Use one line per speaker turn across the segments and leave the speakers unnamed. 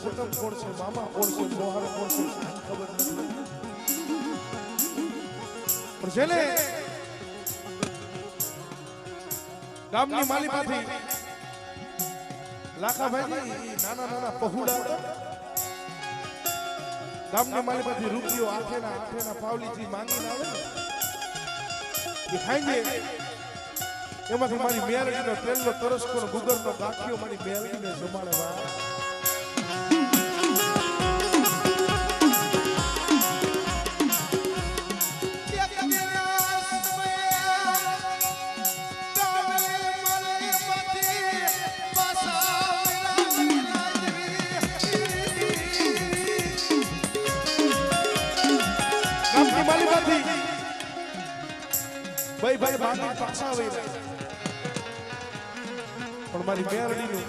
કુટુંબ કોણ છે, મામા કોણ છે, મોહાર કોણ છે, ખબર નથી. પણ જેને ગામની માલીમાંથી લાખાભાઈ નાના નાના પહોળા ગામની માલીમાંથી રૂપિયો આઠેના પાવલીથી માંગીને આવે એ ખાઈ જાય. એમાંથી મારી મેરડીનો તેલનો તરસકો ગુગરનો ગાંઠિયો મારી મેરડીને જમાડે. ભાઈ ભાઈ ભાગી પાછા આવી રહ્યા પણ મારી મેરડીનું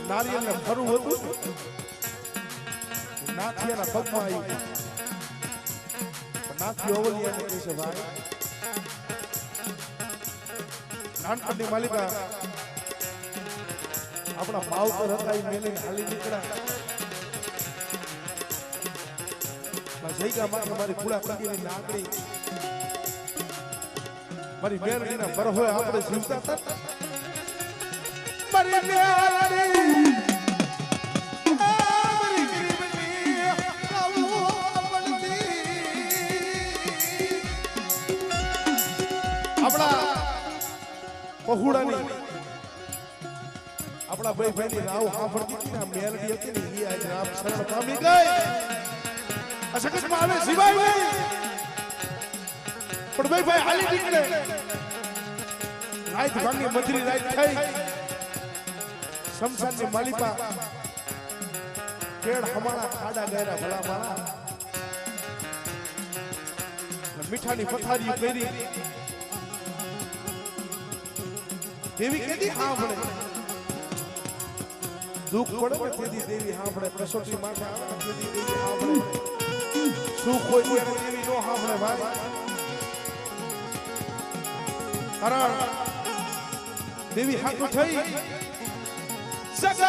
નારિયેળને ફરવું હતું નાથિયાના પગમાં આવી. નાથી ઓવલિયાને કહે છે ભાઈ નાનપણની માલિકા આપણા માવતર હતા એ મેલે હાલી નીકળ્યા. જઈગા માટે મારી કુડા કડીની નાગડી મારી મેરડીના બરહોય આપણે જીવતા હતા. મારી મેરડી મારી ગરીબની કાવું પડતી આપણા પહોળાની આપણા ભાઈ ભાઈની રાવ સાંભળતી હતી ને મેરડી હતી ને એ આજે રામ શરણ પામી ગઈ. અસકતમાં આવે સિવાય નહીં પણ ભાઈ હાલી નીકળે. રાત ભાંગી મધરી રાત થઈ શમશાનની માલિકા કેળ હમાણા ખાડા ગયરા ભલા માળા મીઠાની પથારી કરી દેવી કેદી સાંભળે દુઃખ પડે ને તેદી દેવી સાંભળે. કસોટી માટે આવે ને તેદી દેવી સાંભળે. સુખ હોય ત્યારે દેવી નો સાંભળે ભાઈ. કારણ દેવી હાથું થઈ જગત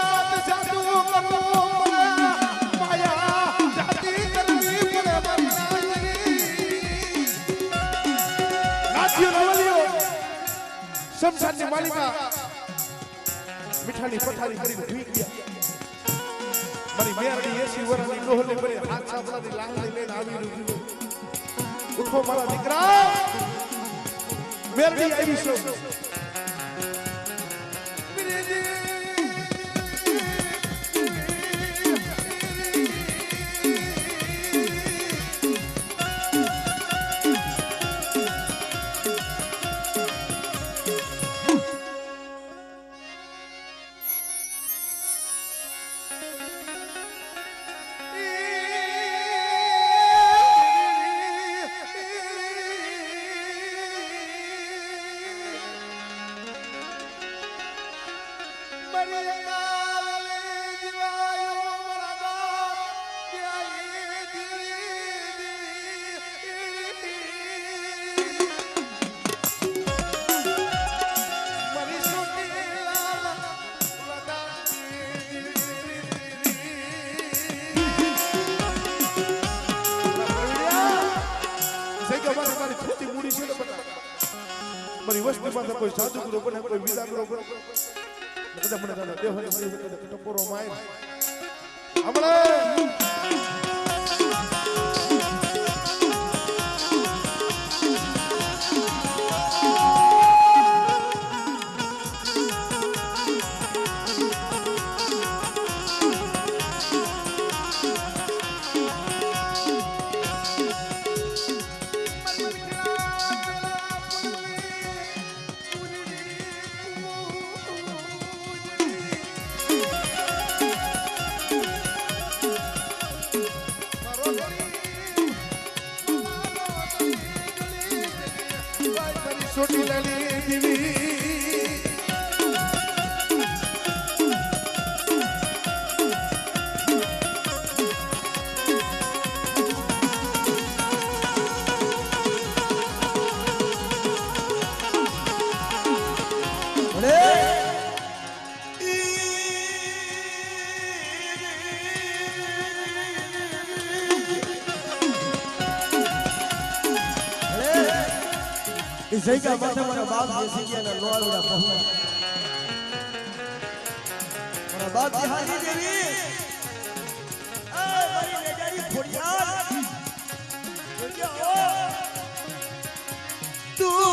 જાદુ કરવો માયા જાતિ કરવી પડે. નાથિયો નવલિયો શમશાનની માલિકા મીઠાની પથારી કરીને ભૂઈ ગયા. મારી મેરડી 80 વર્ષની ડોહલી બની હાથ સાંભળાની લાંગડી લઈને આવી રહ્યું. ઉઠો મારા દીકરા મેરડી આવી છો. મારી વસ્તીમાં કોઈ સાધુગુરુ બને કોઈ વિદાગુરુ બને કદાચ મને દાદા દેવહરી ટપોરો માય હમણાં छोटी लाली दीवी
જગ્યા માથે મારા બાપ બેસી ગયા ને લોહાવડા પહોંચ્યા મારા બાપ બિહારી દેવી એ મારી લેજારી ખોડિયાર તું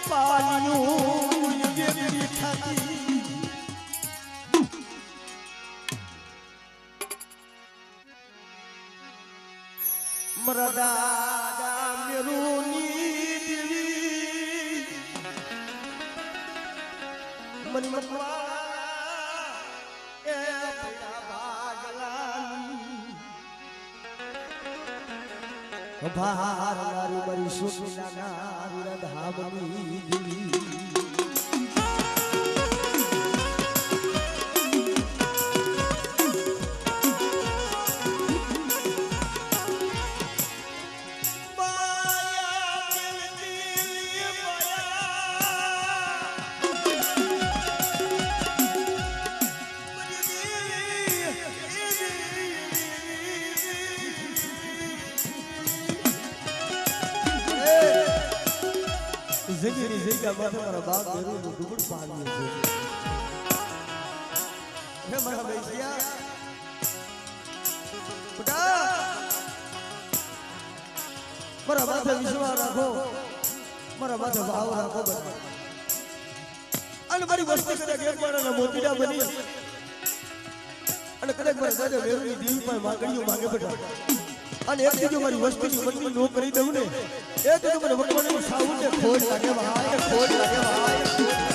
પાલિયું યગેરી થાતી મારા દાદા મેરુની દેવી મની મકવા એ પડા ભાગલા ભાર નારી મારી સુખના નારી રધામની દેવી જગીરી જગ્યા માથે મારા બાપ બેરું દુબળ પાડ્યું છે હે મારા ભૈયા બેટા મારા માથે વિશ્વાસ રાખો મારા માથે ભાવ રાખો બેટા અને મારી વસ્તી કદાચ એક મારા મોતીડા બની અને કદાચ મારા દાદા બેરુની દેવી પણ માગણીઓ માગે બેટા અને એક બીજો મારી વસ્તીની મંદિર નો કરી દઉં ને એ તો મને ભગવાનની સાઉને ખોટ લાગે ભાઈ ખોટ લાગે ભાઈ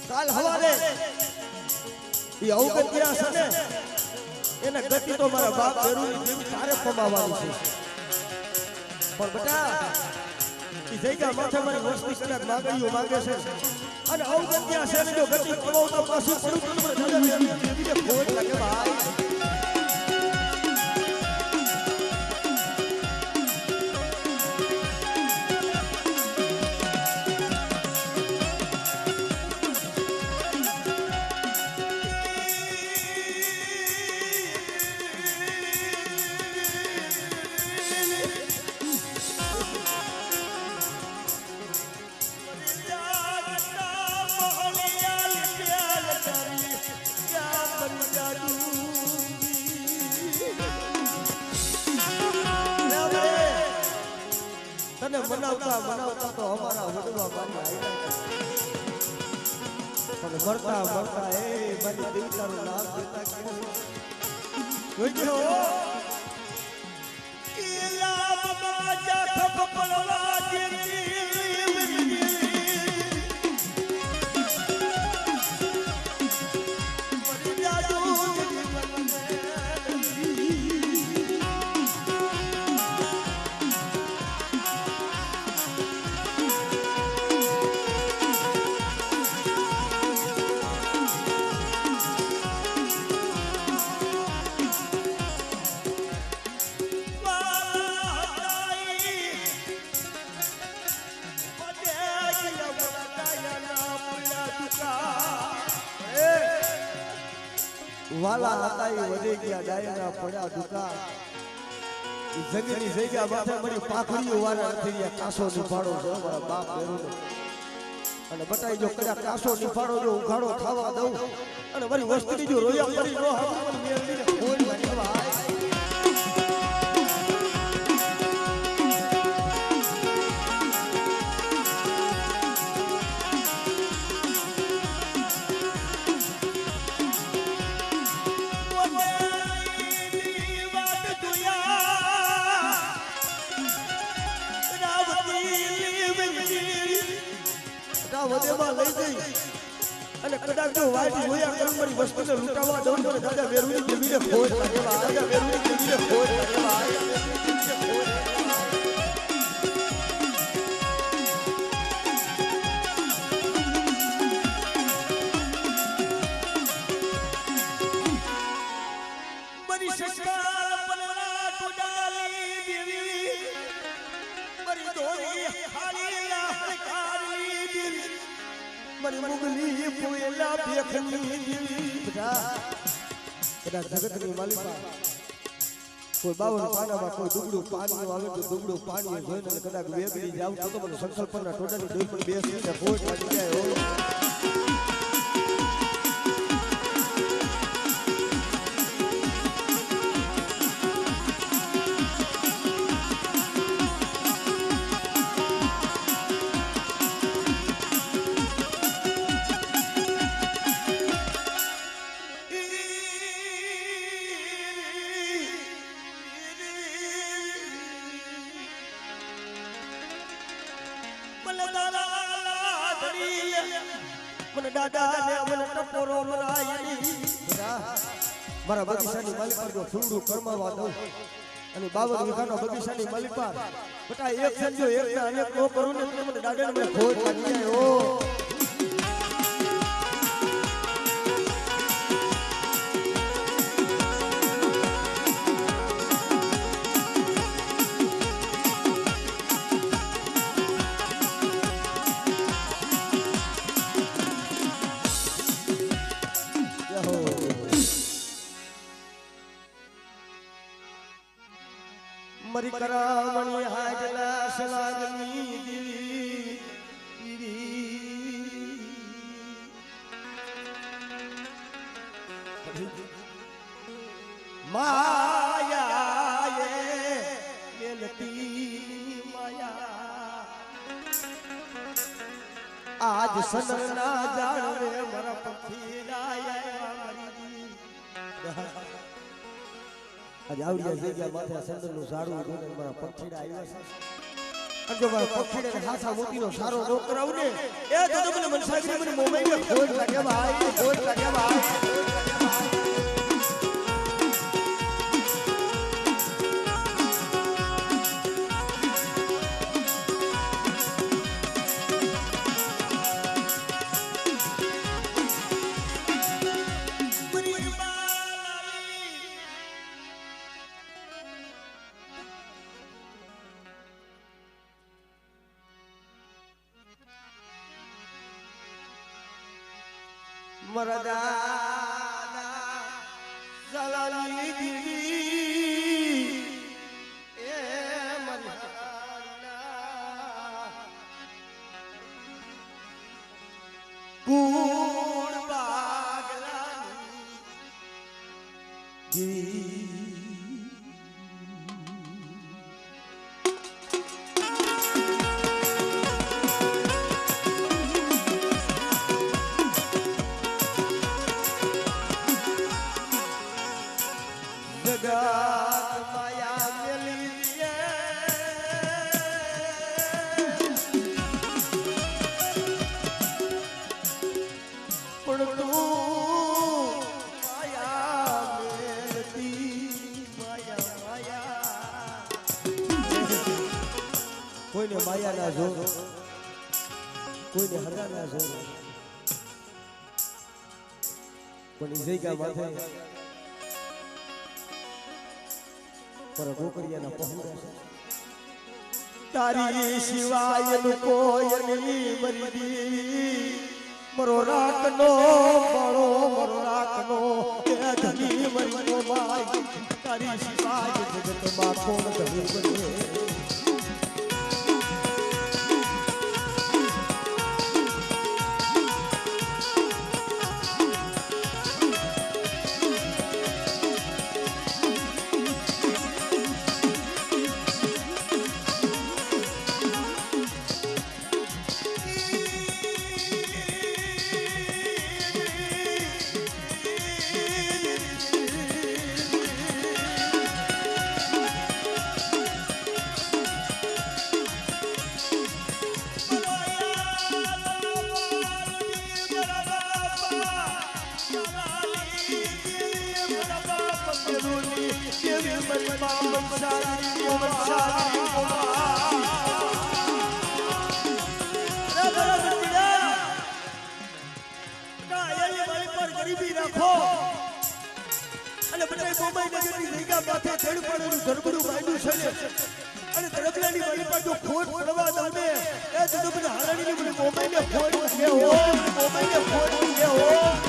કાલ હવારે એ અવગત્યા છે ને એને ગતિ તો મારા બાપ બેરુની દેવી તારે પમાવવાની છે પણ બેટા એ જગ્યા માથે મારી વસ્તી કદાચ માગણીઓ માગે છે અને અવગત્યા છે ને જો ગતિ પમાવતા પાછું પડું તો મને દેવીને ખોટ લાગે ભાઈ તને મનાવતા મનાવતા તો અમારા વડવા મારી પણ મરતા મરતા એ મારી દેવતાનું નામ દેતા જોઈજો ઈલા બાબા જા ખપ પડવા દેતી વાલા હતા એ વધે ગયા ડાયરા પડ્યા દુકા એ જંગની જગ્યા માથે મારી પાખડીઓ વાળા નથી રહ્યા કાસો નિફાડો છે મારા બાપ બેરુનો અને બતાઈ જો કદાચ કાસો નિફાડો જો ઉઘાડો ખાવા દઉં અને મારી વસ્તીની જો રોયા કરી નો હાથ મેળવીને ખોલ લાગે ભાઈ કદાચ જો વાઈટ જોયા કરું મારી વસ્તુને લૂંટાવા દઉં તો દાદા વેરુની દેવીને ખોજ લાગે દાદા વેરુની દેવીને ખોજ લાગે મુગલી પુએલા બેખની કદાચ જગતની માલિકા કોઈ 52 પાનામાં કોઈ દુગડું પાણી આવે તો દુગડું પાણી જોઈને કદાચ વેગડી જાવ તો મને સંકલ્પના ટોડાની દોઈ પર બેસીને ભોજ લાગી જાય હો મને દાદા ને મને ટપોરો મરાયની મારા બગીચાની માલિક પર જો ફૂલડું કરમાવા દઉં અને 52 વીઘાનો બગીચાની માલિક પર બટા એક સંજો એક ના અનેક નો કરું ને મને દાદા ને મને ખોજ લાગી જાય ઓ મરી કરામણી હાજલા સલાગની દીવી માયા એ મેલતી માયા આજ સનના જાણવે મારા પંખી આયા મારી આજ આવડિયા જગ્યા માથે સંદરનું સારું જોઈને મારા પક્ષીડા આવ્યા છે અને જો મારા પક્ષીડાને હાસા મોતીનો સારો નો કરાવું ને એ તો મને મનસાગરી મને મોબાઈલ ખોજ લાગે ભાઈ ખોજ લાગે ભાઈ મરદાના જલાલી દીવી એ મરદાના કુળ બાગલાની દીવી જગત માયા મેલી પણ તું માયા મેલતી માયા માયા કોઈને માયા ના જોર કોઈને હરા ના જોર પણ જગ્યા માથે પર ગોકરિયાના પહોળા છે તારી સિવાય કોઈ નહીં મરી મરો રાખનો બળો મરો રાખનો એ ધની મરી માય તારી સિવાય જગતમાં કોણ ધની બને મરી માં વંશાલી વંશાલી રે બરાબર ટીડા કાયલી મારી પર ગરીબી રાખો અને બધાય મોબાઈલ નગરની જગ્યા માથે ચડ પડેલું ધરબડું માંડ્યું છે ને અને ધરબડાની મારી પર જો ખોટ પડવા દઉં ને એ તો મને હારાણીની મને મોબાઈલને ફોન કે હો મોબાઈલને ફોન કે હો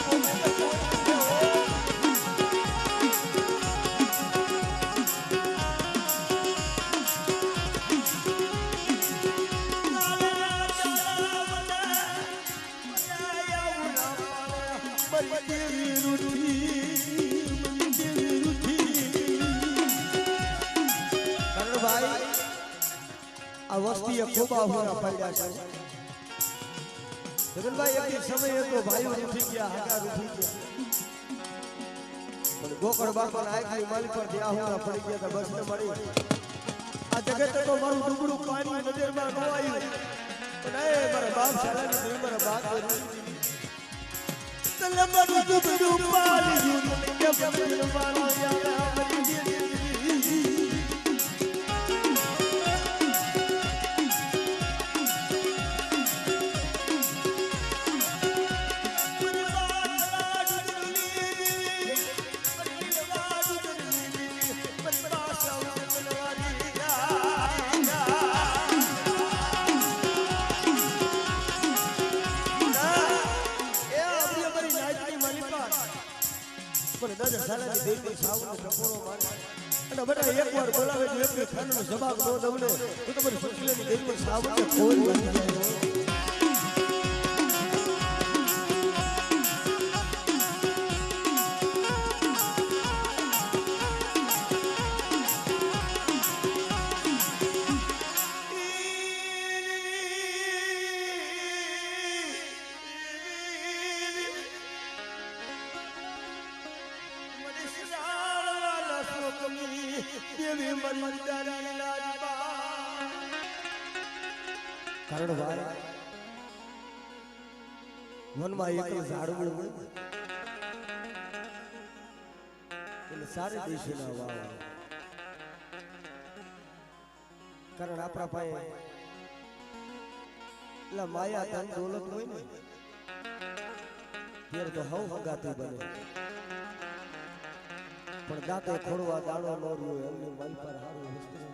આ વસ્તી ખૂબ આહુરા પડ્યા છે જગનભાઈ એક સમય હતો ભાઈઓ ઉઠી ગયા હાકા ઉઠી ગયા પણ ગોકળ બાપા આખી માલી પર આહુરા પડી ગયા તો બસ ને મળી આ જગત તો મારું ડુબડું પાણી નજરમાં ન આવ્યું પણ એ મારા બાપ શાળાની દેવી મારા બાપ તલે મારું ડુબડું પાણી કે બબડું પાણી યાર એકવાર બોલાવે તો એક ખાનનો જવાબ ન દઉં ને તો તમારી સુશીલાની દેવી સાવને ખોલ લાગી જાય કારણ ભાઈ મનમાં એક ઝાડવું હોય એટલે સારી દિશા વાવ કારણ આપણા પાસે એટલે માયા ધન દોલત હોય ને ત્યારે તો હવ હગાતી બને પણ દાંતે ખોડવા દાડો ન રહ્યો એમની મન પર હારું વસ્તુ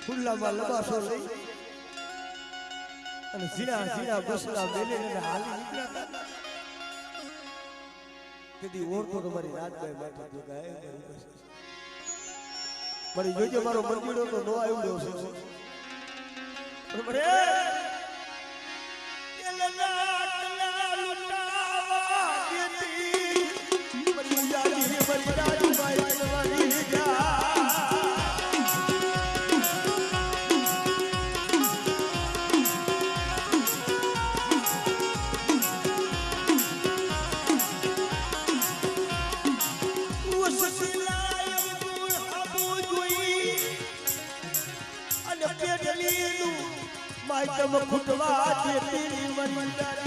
ખુલ્લામાં લબાસો લઈ અને ઝીણા ઝીણા બસલા મેલીને હાલી નીકળ્યા તેથી ઓળખો તમારી રાજભાઈ માટે ગાય મારી જોજે મારો મંદિરો તો નો આવ્યો છે બરાબર તમ ખુટવા દે તેરી મંદિર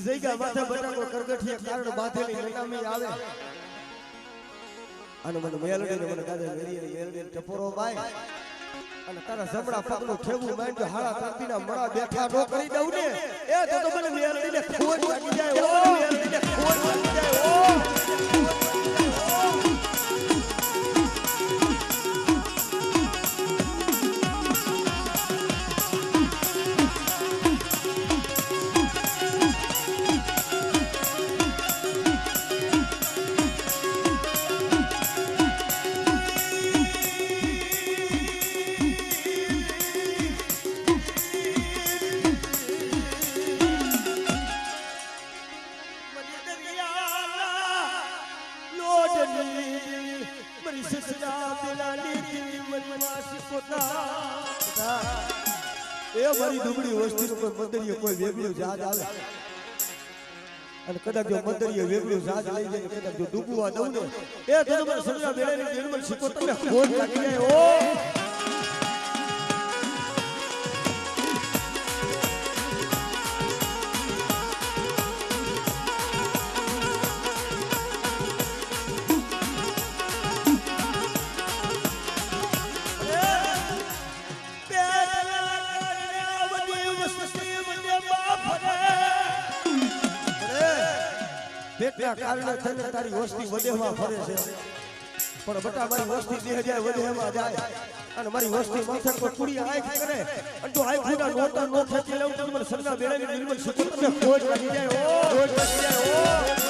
જઈગા માથે બટાકો કરગઠિયા કારણ બાંધેલી નનામી આવે અને મને મેલડીને મને ગાદે મેલડી ટપોરો બાય અને તારા જમણા પગનું ઠેવું માંડ્યો હાડા તાંતીના મણા બેઠા નો કરી દઉં ને એ તો મને મેલડીને ખોજ લાગી જાય ઓ મેલડીને ખોજ લાગી જાય ઓ લુગડી વસ્તીનું કોઈ મંદિરીએ કોઈ વેગળું જહાજ આવે અને કદાચ જો મંદિરીએ વેગળું જહાજ લઈ જાય કદાચ જો ડૂબવા દઉં ને એ તો તમારે સમજા બેડાની નિર્મલ શીખો તમને ખોટ લાગી જાય ઓ પેટના કારણે થઈને તારી વસ્તી વધેમાં ફરે છે પણ બટા મારી વસ્તી 2000 વધેમાં જાય અને મારી વસ્તી માથે પર કુડી આંખ કરે અને જો આંખ ફૂટા નોટા નો ખેંચી લઉં તો મને સન્ના બેડાની નિર્મલ સુખ તમને ખોજ લાગી જાય ઓ ખોજ લાગી જાય ઓ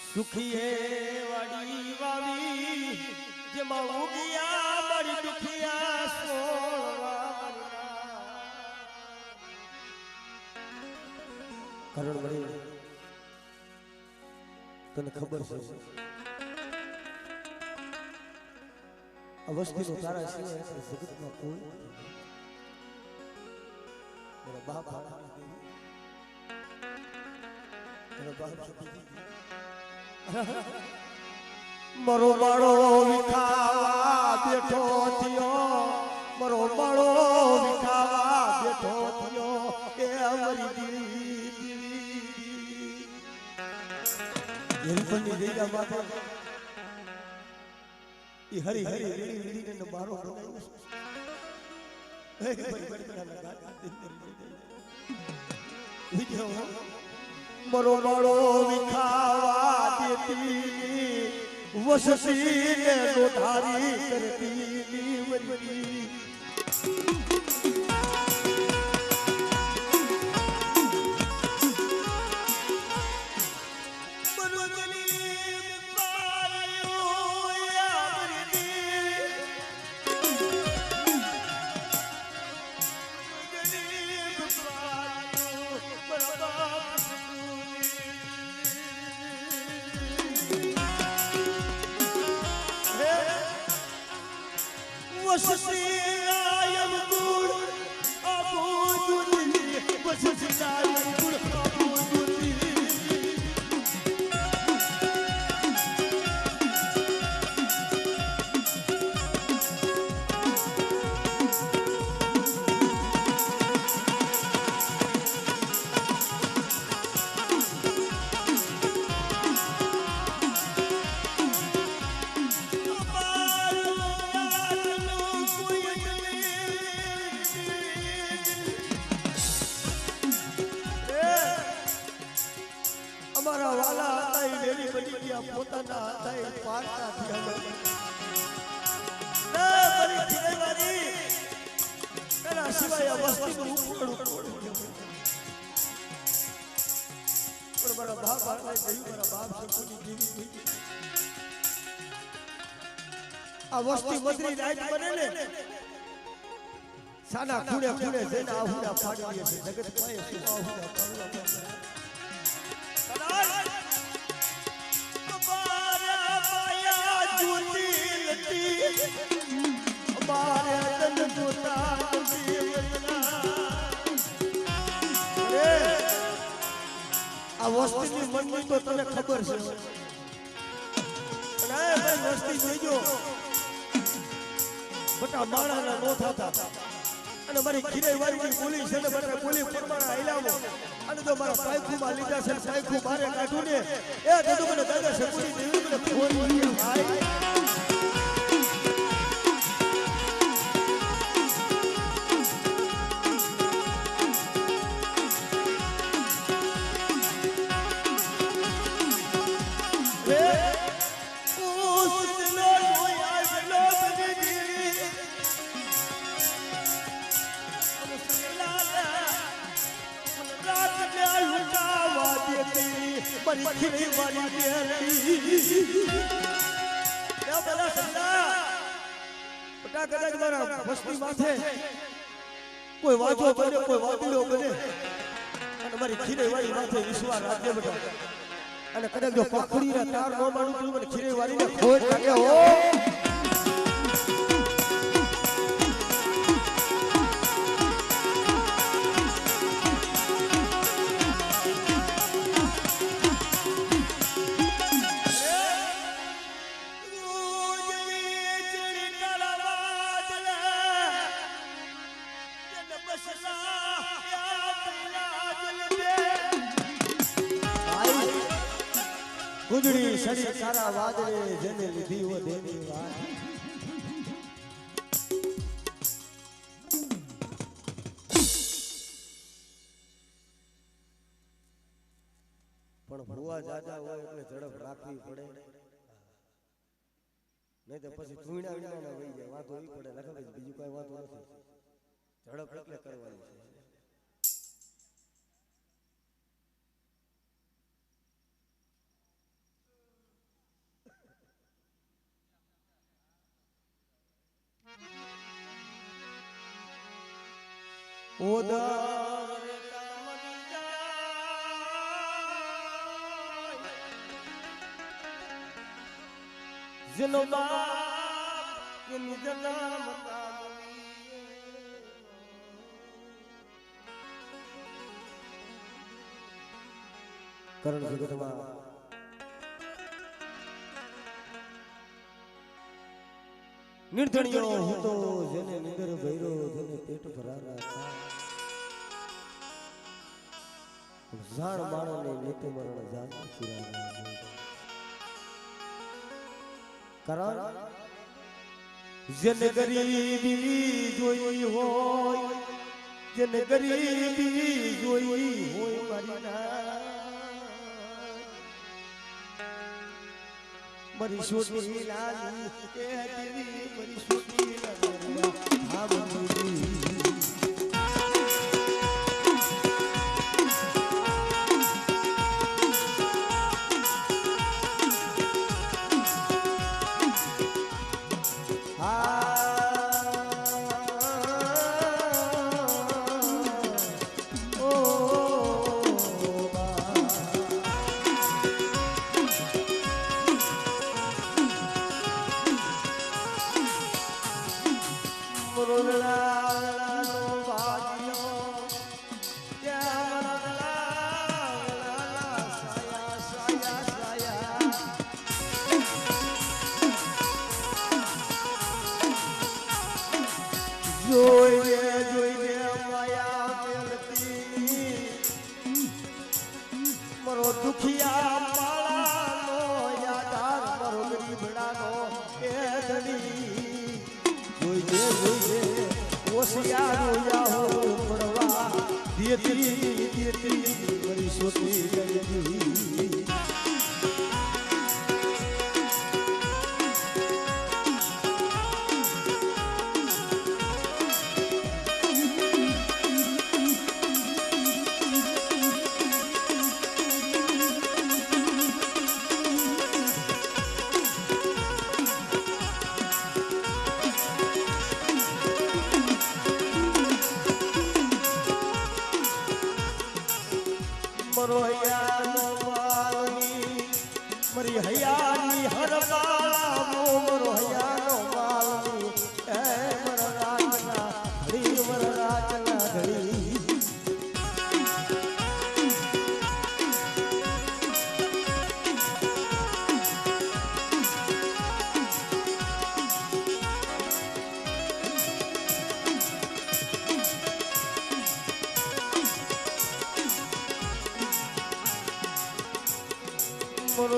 સુખીએ વાડી વાવી જેમાં ઉગિયા મારી દુખિયા સોળવા કરણ વળી તને ખબર છે આ વસ્તીનો તારા સિવાય જગતમાં કોઈ મારા બાપ મારો બાળો વિખાવા બેઠો થયો મારો બાળો વિખાવા બેઠો થયો એ અમારી દીવી એલપની દેગા માથે એ હરી હરી રીડી રીડીને મારો બનાવ્યો હે ભાઈ બડા લગા વિજય મરો માળો વિખાવા દેતી વસતી ને દોધારી કરતી વરી વસસીરાયમ ગુણ અબોદુની વસસીરાયમ ગુણ અબોદુની અમારા વાલા હતા એ ડેરી બની ગયા પોતાના હતા એ પારકા થયા ના બની ખીરેવારી એના સિવાય આ વસ્તીનું ઉપકડ પણ મારા બાપ આટલે ગયું મારા બાપ સપની જીવી ગઈ આ વસ્તી મદરી રાત બને ને સાના ખૂણે ખૂણે જઈને આહુડા પાડીએ છે જગત પાએ શું આહુડા પાડવા આ વસ્તીની મનની તો તને ખબર છે વસ્તી જોઈજો બટા માણાના નો થતા અને મારી ખીરાઈ વાળી બોલી છે ને બટા બોલી પરમાણા આઈલાવો અને તો મારા પાયખુમાં લીધા છે પાયખું બારે કાઢું ને એ તો મને દાદા સકુની દેવી મને ફોન કર્યો ભાઈ ખીરી વાળી બેટી એ બધા સંદા પટા કદાચ મારા વસ્તી માથે કોઈ વાજો બને કોઈ વાદળો બને અને મારી ખીરી વાળી માથે વિશ્વાસ રાખજે બેટા અને કદાચ જો પખડીના તાર નો માનું તું મને ખીરી વાળીને ખોટ લાગે હો ગુજડી સડી તારા વાદળે જેને લીધી હો દેની વાત પણ ભુવા જાજા હોય એટલે ઝડપ રાખવી પડે નહીં તો પછી ધૂણા વિના ના વહી જાય વાતો ઈ પડે લખે બીજું કઈ વાતો નથી ઝડપ એટલે કરવાની છે जिनो बाप ये निजना करण जगतમાં નિર્ધણિયો હતો જેને નિદર ભૈરો જેને પેટ ભરાના હતા જાણ માણને નીતિ મરણ જાન ચિરાના કરણ જેને ગરીબી જોઈ હોય જેને ગરીબી જોઈ હોય મારી છોટી લાલી એ દેવી મારી છોટી લાલી ભાવની દુખિયા પાળાનો યાદાર મારો ગરીબડાનો એ ધણી જોઈ ઓસિયારો યાહો પડવા દેતી મારી સોતી ગઈ મરો હૈયાનો માલની મરી હૈયાની હરબાળા મરો હૈયાનો માલની એ મર રાતના ઘડી મર રાતના ઘડી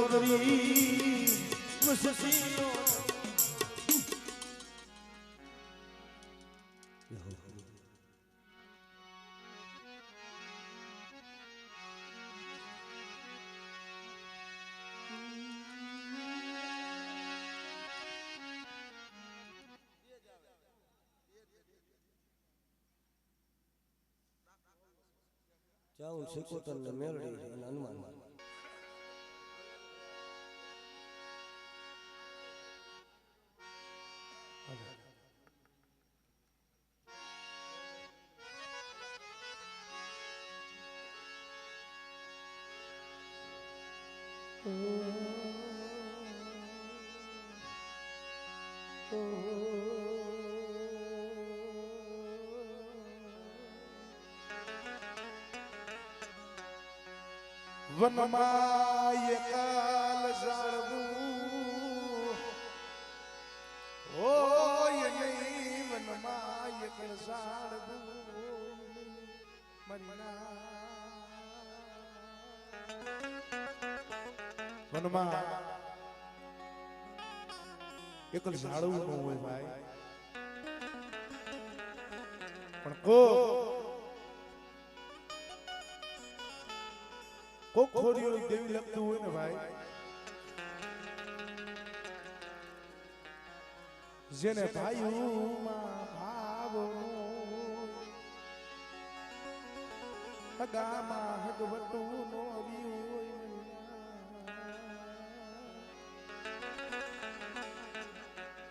ગરીબ મુસફીરો જાઉં શીખો તો મેળડી અને હનુમાન
વનમાં એકાલ ઝાડવું હોય નહીં, વનમાં એકલ ઝાડવું વનમાં એકલ ઝાડવું ન હોય ભાઈ, પણ કોક ખોરીઓ દેવી લગતું હોય ને ભાઈ, જેને ભાઈઓમાં ભાવ હગામાં હગવટું નો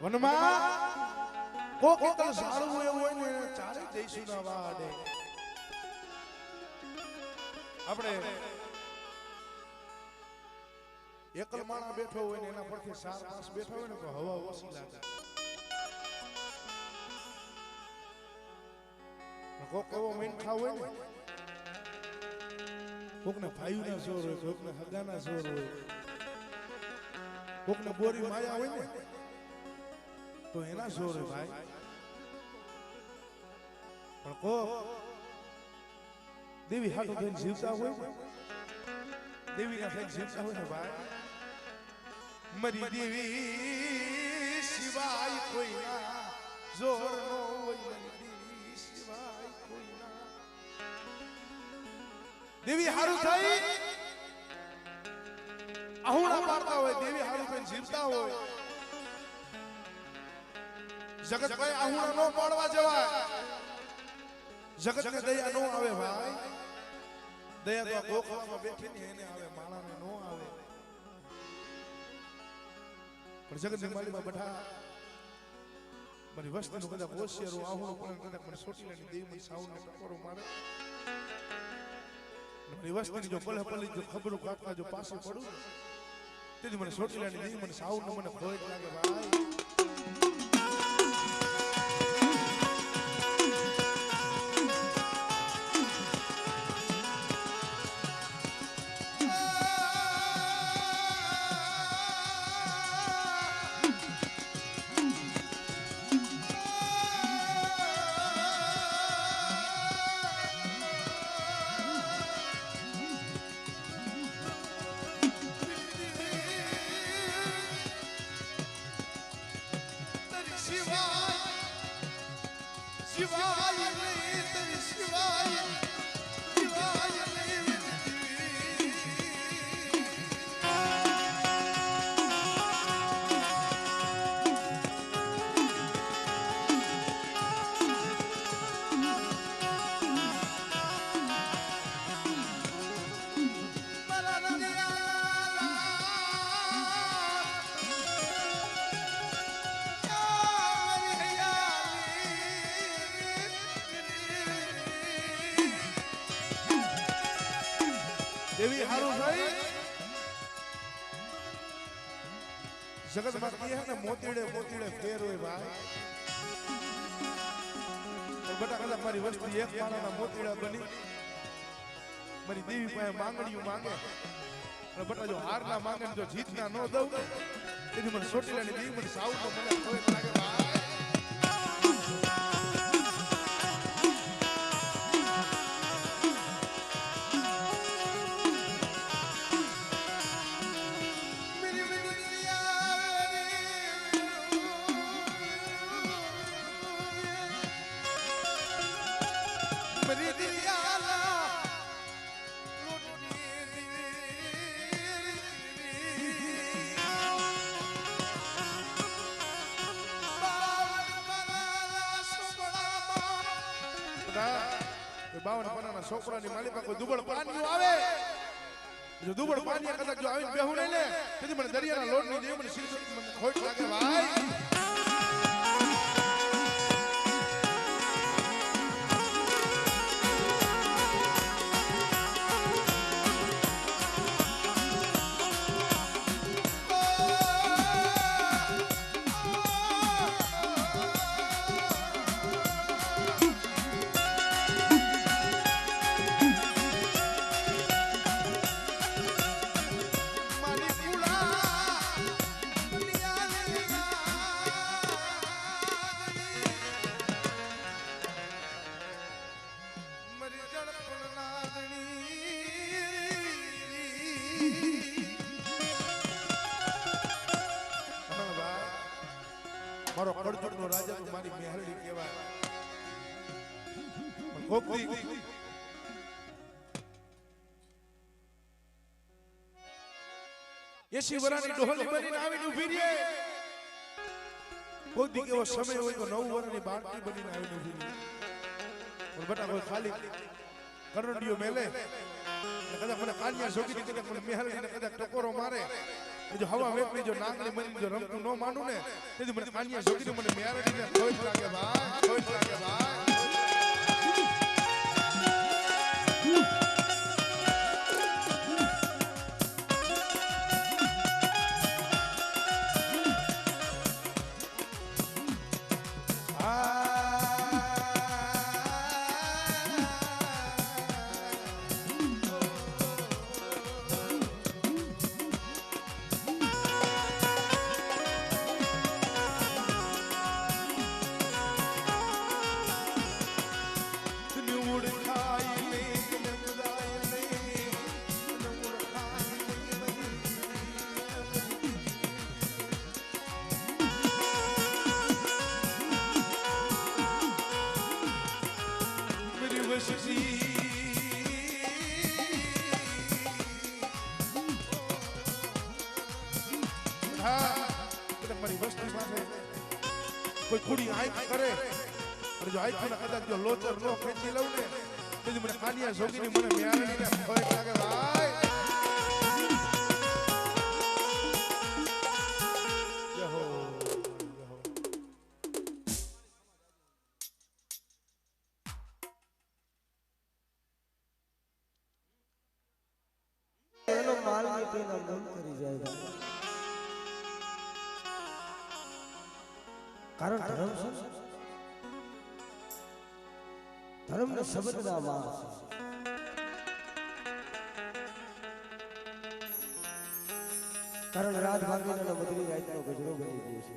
વનમાં કોક એકલ ઝાડવું એવું હોય ને ચારે જઈશું ના વાડે. આપણે એકલ માણા બેઠો હોય ને એના પરથી 4-5 બેઠા હોય ને તો હવા ઓછી લાગે. કોક એવો મીંઠા હોય ને, કોકને ભાઈના જોર હોય, કોકને હગાના જોર હોય, કોકને બોરી માયા હોય ને તો એના જોર હોય ભાઈ. પણ કોક દેવી હાટો થઈને જીવતા હોય ને, દેવીના થઈને જીવતા હોય ને ભાઈ, મરી દેવી સિવાય કોઈના જોર નો હોય, મરી દેવી સિવાય કોઈના. દેવી હારું થઈ આહુડા પાડતા હોય, દેવી હારું થઈને જીવતા હોય. જગત ભાઈ આહુડા નો પાડવા જવાય, જગત ને દયા નો આવે ભાઈ. દયા તો ગોખલામાં બેઠી ને એને આવે, માણાને નો આવે. પણ જગત ની માલીમાં બેઠા મારી વસ્તીનું કદાચ હોશિયારો આહુડો પણ કદાચ મને સોટીલાની દેવી મને સાઉન્ડ ને ટકોરો મારે, મારી વસ્તીની જો પલે પલે જો ખબરો કાઢતા જો પાસે પડું તેથી મને સોટીલાની દેવી મને સાઉન્ડ મને ખોટ લાગે ભાઈ. દેવી હારું થઈ જગત માં કહે ને મોતીડે મોતીડે ફેર હોય ભાઈ. બટા કદાચ મારી વસ્તી એક માળાના મોતીડા બની મારી દેવી પાસે માંગણીઓ માંગે અને બટા જો હાર ના માંગે જો જીત ના ન દઉં તેથી મને સોટીલાની દેવી મને સાવ તો મને ખોટ લાગે ભાઈ. છોકરાની માલિકા કોઈ દુબળ પાણીઓ આવે, જો દુબળ પાણી કદાચ જો આવીને બેહું નહીં ને તેથી મને દરિયાના લોટની દેવ મને શીર મને ખોટ લાગે ભાઈ. રાજા તો મારી મેહરડી કહેવાય કોકદી એસી વરાની ડોહલી બનીને આવીને ઊભી રહે કોઈ દી એવો સમય હોય તો 9 વર્ષની બાળકી બનીને આવીને ઊભી રહે પણ બટા કોઈ ખાલી કરંડિયો મેલે કદાચ મને કાલિયા જોગી કદાચ મને મેહરડીને કદાચ ટકોરો મારે જો હવા વેપની જો નાગની મની જો રમતું ન માનું ને તેથી મને કાલિયા જોગીને મને મેહરડીને ખોટ લાગે ભાઈ ખોટ લાગે ભાઈ કોઈ કુડી આંખ કરે અને જો આંખ ના કદાચ જો લોચર નો ખેંચી લઉં ને તેથી મને કાલિયા જોગીની મને મેળવીને ખોટ લાગે ભાઈ યહો
એનો માલ તેના મન કરી જાય કારણ ધર્મ શું ધર્મ ને શબ્દના માસ કારણ રાત ભાગીને બદલી રાતનો ગજરો બની ગયો છે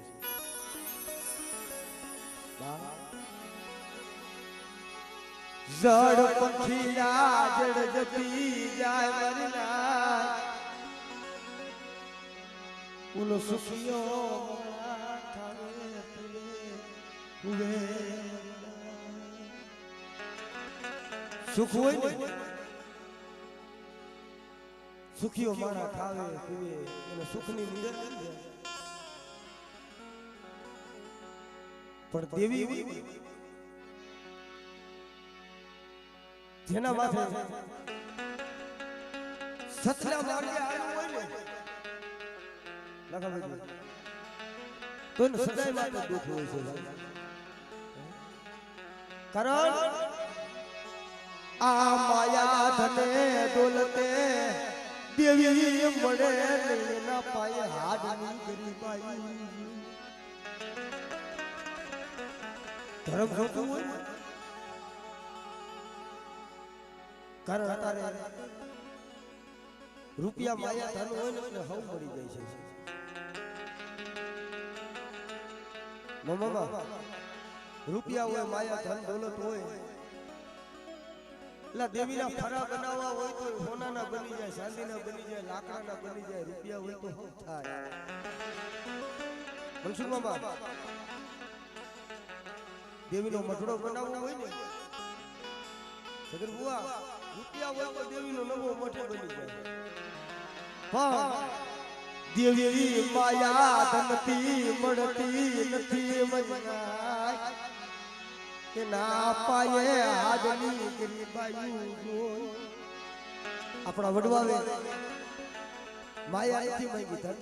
જડ પંખીના જડ જતી જાય મરના ઉલો સુખિયો સુખ હોય ને સુખીઓ મારા ખાવે પીવે એને સુખની નીંદર નથી પણ દેવી જેના માથે સતલા માર્ગે આવ્યું હોય ને લગાવી તો એને સદાય માટે દુઃખ હોય છે કારણ આ માયા ધને દોલતે દેવી મળે એના પાયે હાડની ગરીબાઈ ધર્મ જોતું હોય કારણ અત્યારે રૂપિયા માયા ધન હોય ને એટલે હવ મળી જાય છે મમ્મા રૂપિયા હોય માયા ધન દોલત હોય એટલે દેવીના ફરા બનાવવા હોય તો સોનાના બની જાય ચાંદીના બની જાય લાકડાના બની જાય રૂપિયા હોય તો શું થાય મનસુખ મામા દેવીનો મઢડો બનાવવો હોય ને સદર બુઆ રૂપિયા હોય તો દેવીનો નવો મઠ બની જાય પણ દેવી માયા ધનથી મળતી નથી મજનાય કે ના પાયે હાડની ગરીબાઈ જોઈ આપણા વડવાવે માયા નથી માંગી ધન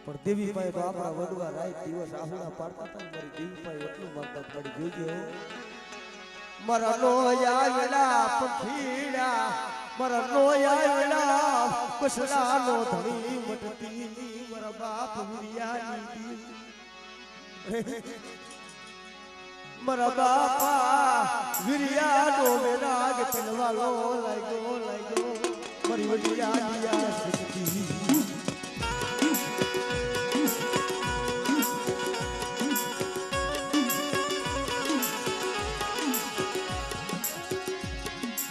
પણ દેવી પાસે તો આપણા વડવા રાત દિવસ આહુડા પાડતા હતા મારી દેવી પાસે એટલું માંગતા પડી જોઈજો મારા નો આવેલા પંખીડા મારા નો આવેલા કસડાનો ધણી મટતી મારા બાપ વિરિયાની મારા બાપા વિરિયાનો મેરાગ તલવાલો લાગ્યો મારી વડિયા દિયા સતી